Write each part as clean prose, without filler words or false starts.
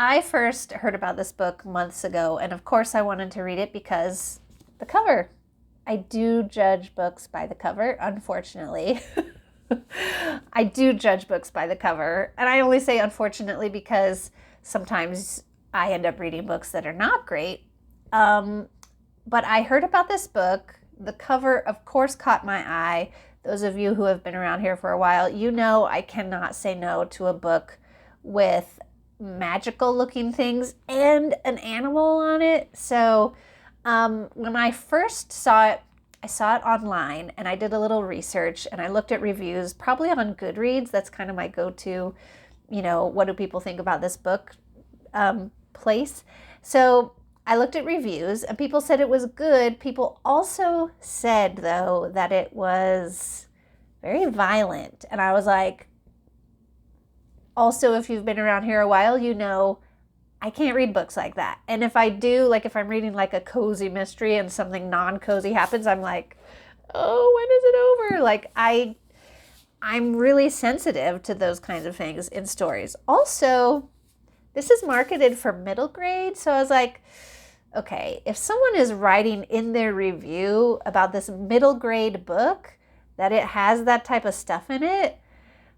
I first heard about this book months ago, and of course I wanted to read it because the cover. I do judge books by the cover, unfortunately. I do judge books by the cover, and I only say unfortunately because sometimes I end up reading books that are not great. Um, but I heard about this book. The cover, of course, caught my eye. Those of you who have been around here for a while, you know I cannot say no to a book with magical looking things and an animal on it. So when I first saw it, I saw it online and I did a little research and I looked at reviews, probably on Goodreads. That's kind of my go to, what do people think about this book place. So I looked at reviews and people said it was good. People also said, though, that it was very violent. And I was like, also, if you've been around here a while, you know I can't read books like that. And if I do, like if I'm reading like a cozy mystery and something non-cozy happens, I'm like, oh, when is it over? Like I'm really sensitive to those kinds of things in stories. Also, this is marketed for middle grade. So I was like, okay, if someone is writing in their review about this middle grade book that it has that type of stuff in it,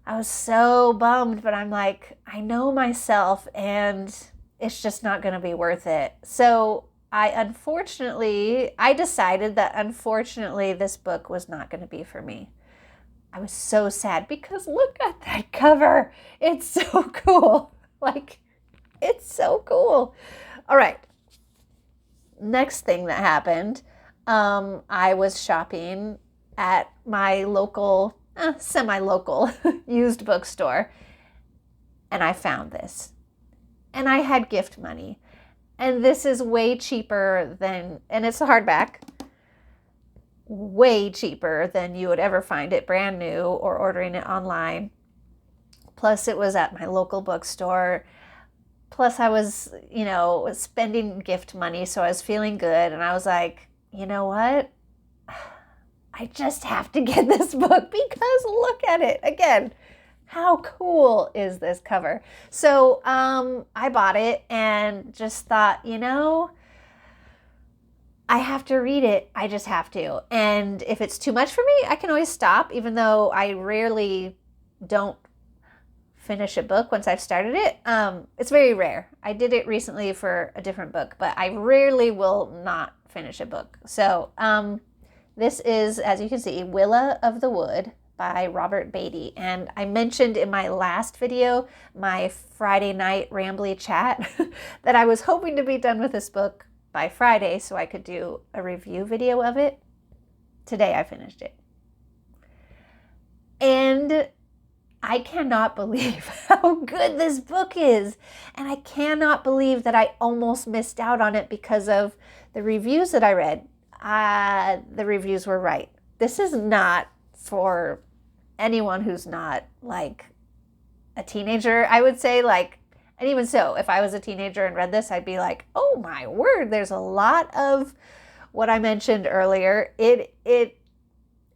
I was so bummed, but I'm like, I know myself and it's just not going to be worth it. So I decided that unfortunately this book was not going to be for me. I was so sad because look at that cover. It's so cool. Like, it's so cool. All right. Next thing that happened, I was shopping at my local, semi-local used bookstore, and I found this. And I had gift money. And this is way cheaper than, and it's a hardback, way cheaper than you would ever find it brand new or ordering it online. Plus, it was at my local bookstore. Plus, I was, spending gift money, so I was feeling good. And I was like, you know what? I just have to get this book because look at it. Again, how cool is this cover? So I bought it and just thought, I have to read it. I just have to. And if it's too much for me, I can always stop, even though I rarely don't finish a book once I've started it. It's very rare. I did it recently for a different book, but I rarely will not finish a book. So this is, as you can see, Willa of the Wood by Robert Beatty. And I mentioned in my last video, my Friday night rambly chat, that I was hoping to be done with this book by Friday so I could do a review video of it. Today I finished it. And I cannot believe how good this book is. And I cannot believe that I almost missed out on it because of the reviews that I read. The reviews were right. This is not for anyone who's not like a teenager, I would say. And even so, if I was a teenager and read this, I'd be like, oh my word, there's a lot of what I mentioned earlier. It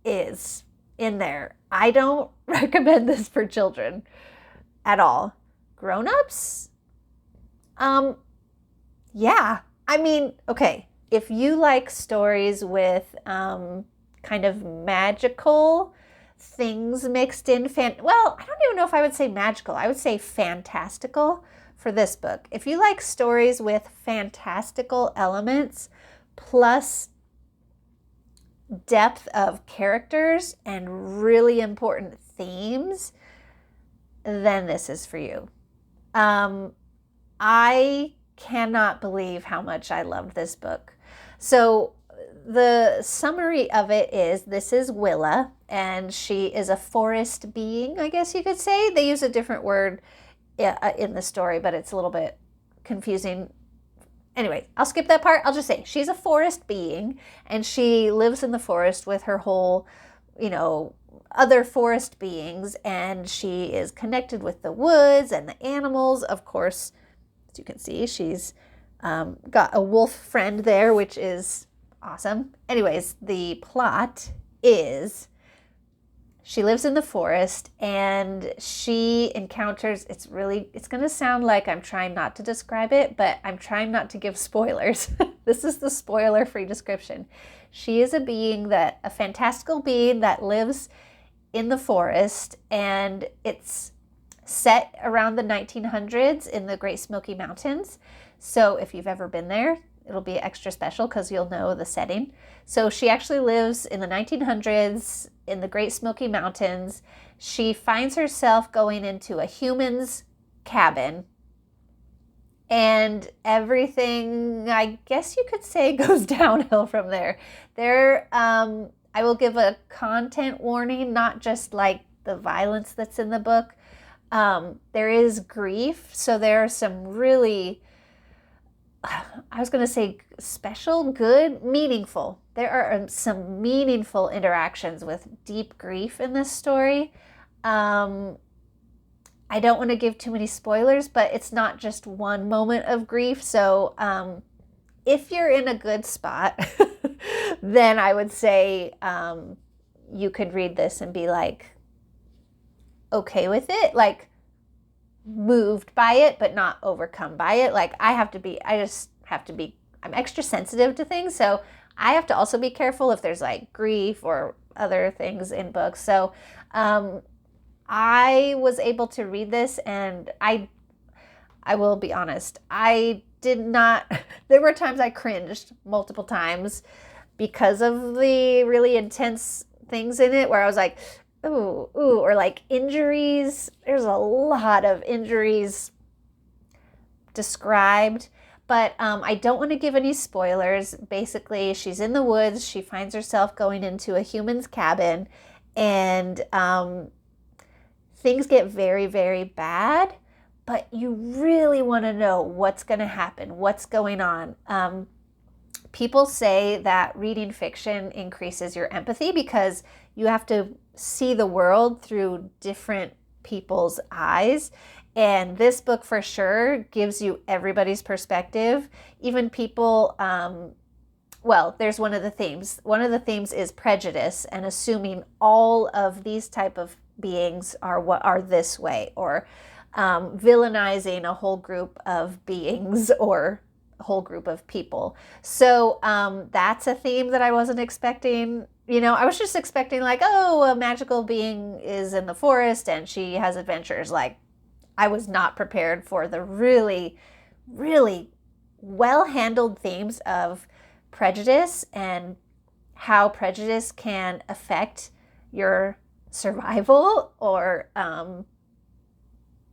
is in there. I don't recommend this for children at all. Grown-ups? Yeah. I mean, okay, if you like stories with kind of magical things mixed in, well, I don't even know if I would say magical. I would say fantastical for this book. If you like stories with fantastical elements plus depth of characters and really important themes, then this is for you. I cannot believe how much I loved this book. So the summary of it is, this is Willa, and she is a forest being, I guess you could say. They use a different word in the story, but it's a little bit confusing. Anyway, I'll skip that part. I'll just say she's a forest being, and she lives in the forest with her whole, other forest beings, and she is connected with the woods and the animals. Of course, as you can see, she's got a wolf friend there, which is awesome. Anyways, the plot is She lives in the forest and she encounters, it's going to sound like I'm trying not to describe it, but I'm trying not to give spoilers. This is the spoiler-free description. She is a fantastical being that lives in the forest, and it's set around the 1900s in the Great Smoky Mountains. So if you've ever been there, it'll be extra special because you'll know the setting. So she actually lives in the 1900s in the Great Smoky Mountains. She finds herself going into a human's cabin, and everything, I guess you could say, goes downhill from there. I will give a content warning, not just like the violence that's in the book. There is grief, so there are some really, I was going to say special, good, meaningful. There are some meaningful interactions with deep grief in this story. I don't want to give too many spoilers, but it's not just one moment of grief. So if you're in a good spot, then I would say you could read this and be like, okay with it, like moved by it, but not overcome by it. Like I'm extra sensitive to things. So I have to also be careful if there's like grief or other things in books. So I was able to read this, and I will be honest, I did not, there were times I cringed multiple times because of the really intense things in it where I was like, ooh, or like injuries. There's a lot of injuries described, but I don't want to give any spoilers. Basically, she's in the woods. She finds herself going into a human's cabin, and things get very, very bad, but you really want to know what's going to happen, what's going on. People say that reading fiction increases your empathy because you have to see the world through different people's eyes. And this book for sure gives you everybody's perspective, even people, there's one of the themes. One of the themes is prejudice and assuming all of these type of beings are this way, or villainizing a whole group of beings or a whole group of people. So that's a theme that I wasn't expecting. I was just expecting like, oh, a magical being is in the forest and she has adventures. Like, I was not prepared for the really, really well-handled themes of prejudice and how prejudice can affect your survival or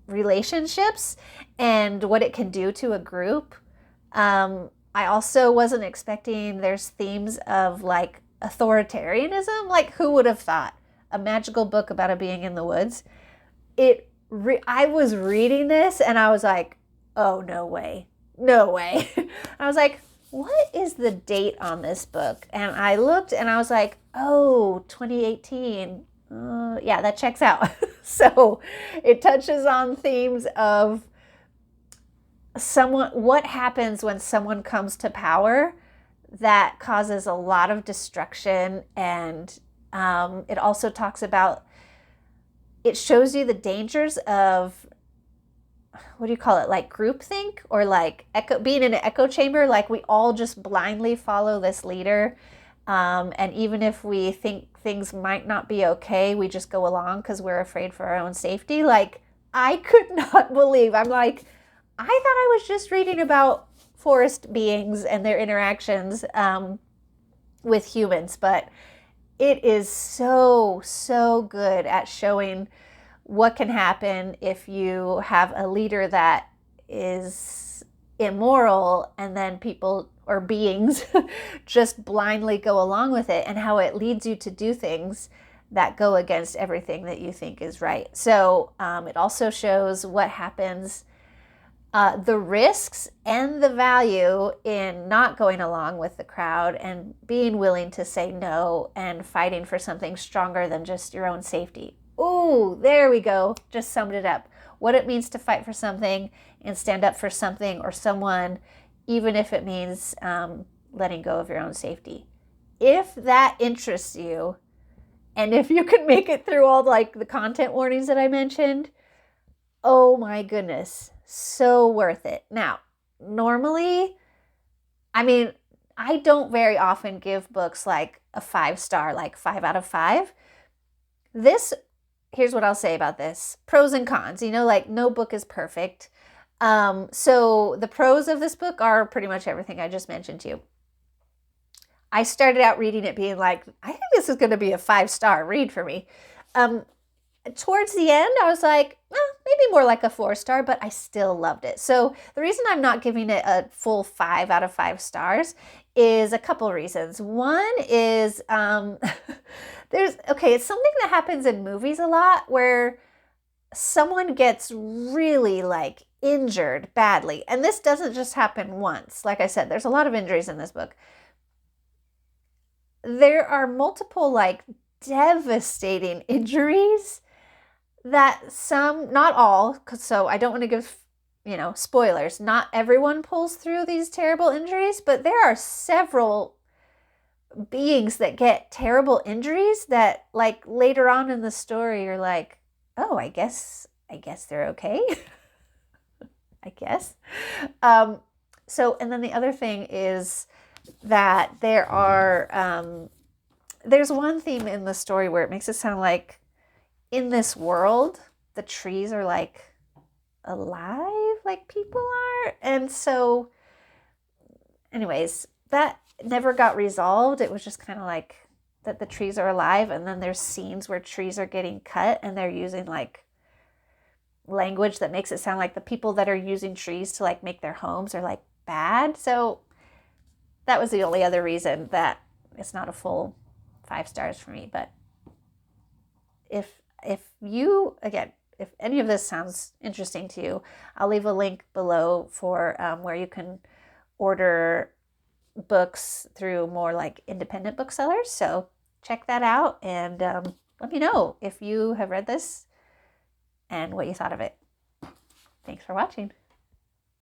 relationships and what it can do to a group. I also wasn't expecting there's themes of like authoritarianism. Like, who would have thought a magical book about a being in the woods? I was reading this and I was like, oh, no way. I was like, what is the date on this book? And I looked and I was like, oh, 2018. Yeah, that checks out. So it touches on themes of what happens when someone comes to power that causes a lot of destruction. And it also talks about, it shows you the dangers of, what do you call it? Like groupthink, or like being in an echo chamber. Like we all just blindly follow this leader. And even if we think things might not be okay, we just go along because we're afraid for our own safety. Like, I could not believe, I'm like, I thought I was just reading about forest beings and their interactions with humans, but it is so, so good at showing what can happen if you have a leader that is immoral and then people or beings just blindly go along with it, and how it leads you to do things that go against everything that you think is right. So it also shows what happens, the risks and the value in not going along with the crowd and being willing to say no and fighting for something stronger than just your own safety. Ooh, there we go. Just summed it up. What it means to fight for something and stand up for something or someone, even if it means letting go of your own safety. If that interests you, And if you can make it through all like the content warnings that I mentioned, oh my goodness, so worth it. Now, normally, I mean, I don't very often give books like a 5-star, like 5 out of 5. Here's what I'll say about this. Pros and cons, like no book is perfect. So the pros of this book are pretty much everything I just mentioned to you. I started out reading it being like, I think this is going to be a 5-star read for me. Towards the end, I was like, maybe more like a 4-star, but I still loved it. So the reason I'm not giving it a full 5 out of 5 stars is a couple reasons. One is it's something that happens in movies a lot where someone gets really like injured badly. And this doesn't just happen once. Like I said, there's a lot of injuries in this book. There are multiple like devastating injuries that some, not all, so I don't want to give, spoilers. Not everyone pulls through these terrible injuries, but there are several beings that get terrible injuries that like later on in the story you're like, oh, I guess they're okay. I guess. So, and then the other thing is that there's one theme in the story where it makes it sound like in this world, the trees are like alive, like people are. And so anyways, that never got resolved. It was just kind of like that the trees are alive. And then there's scenes where trees are getting cut and they're using like language that makes it sound like the people that are using trees to like make their homes are like bad. So that was the only other reason that it's not a full 5 stars for me. But if any of this sounds interesting to you, I'll leave a link below for where you can order books through more like independent booksellers. So check that out and let me know if you have read this and what you thought of it. Thanks for watching.